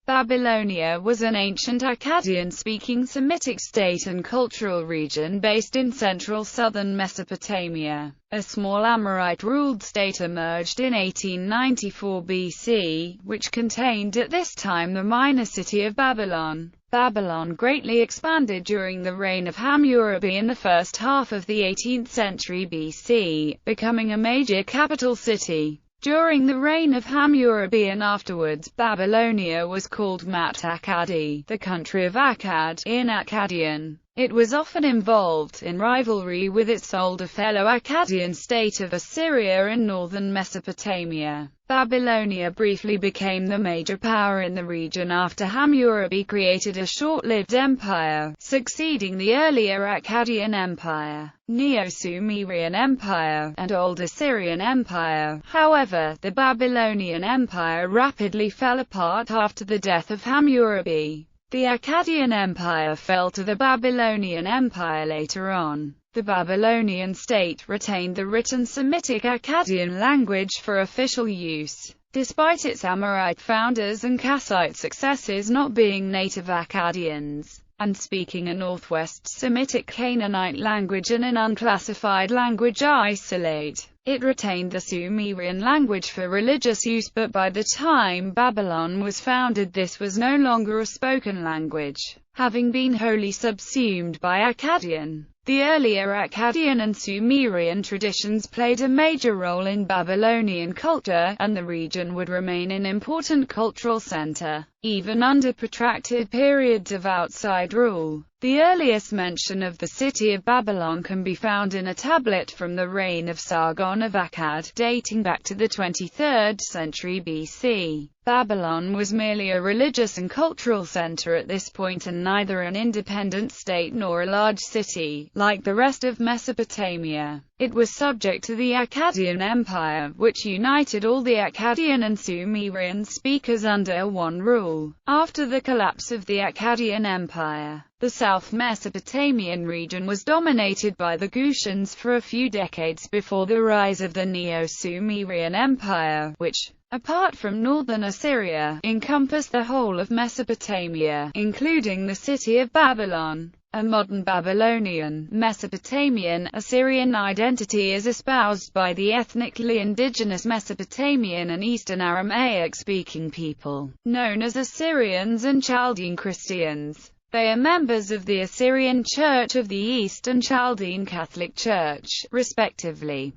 Babylonia was an ancient Akkadian-speaking Semitic state and cultural region based in central southern Mesopotamia. A small Amorite-ruled state emerged in 1894 BC, which contained at this time the minor city of Babylon. Babylon greatly expanded during the reign of Hammurabi in the first half of the 18th century BC, becoming a major capital city. During the reign of Hammurabi and afterwards, Babylonia was called Mat Akkadi, the country of Akkad, in Akkadian. It was often involved in rivalry with its older fellow Akkadian state of Assyria in northern Mesopotamia. Babylonia briefly became the major power in the region after Hammurabi created a short-lived empire, succeeding the earlier Akkadian Empire, Neo-Sumerian Empire, and Old Assyrian Empire. However, the Babylonian Empire rapidly fell apart after the death of Hammurabi. The Akkadian Empire fell to the Babylonian Empire later on. The Babylonian state retained the written Semitic Akkadian language for official use, despite its Amorite founders and Kassite successors not being native Akkadians, and speaking a Northwest Semitic Canaanite language and an unclassified language isolate. It retained the Sumerian language for religious use, but by the time Babylon was founded this was no longer a spoken language, having been wholly subsumed by Akkadian. The earlier Akkadian and Sumerian traditions played a major role in Babylonian culture, and the region would remain an important cultural center, even under protracted periods of outside rule. The earliest mention of the city of Babylon can be found in a tablet from the reign of Sargon of Akkad, dating back to the 23rd century BC. Babylon was merely a religious and cultural center at this point, and neither an independent state nor a large city, like the rest of Mesopotamia. It was subject to the Akkadian Empire, which united all the Akkadian and Sumerian speakers under one rule. After the collapse of the Akkadian Empire, the South Mesopotamian region was dominated by the Gutians for a few decades before the rise of the Neo-Sumerian Empire, which, apart from northern Assyria, encompassed the whole of Mesopotamia, including the city of Babylon. A modern Babylonian, Mesopotamian, Assyrian identity is espoused by the ethnically indigenous Mesopotamian and Eastern Aramaic-speaking people, known as Assyrians and Chaldean Christians. They are members of the Assyrian Church of the East and Chaldean Catholic Church, respectively.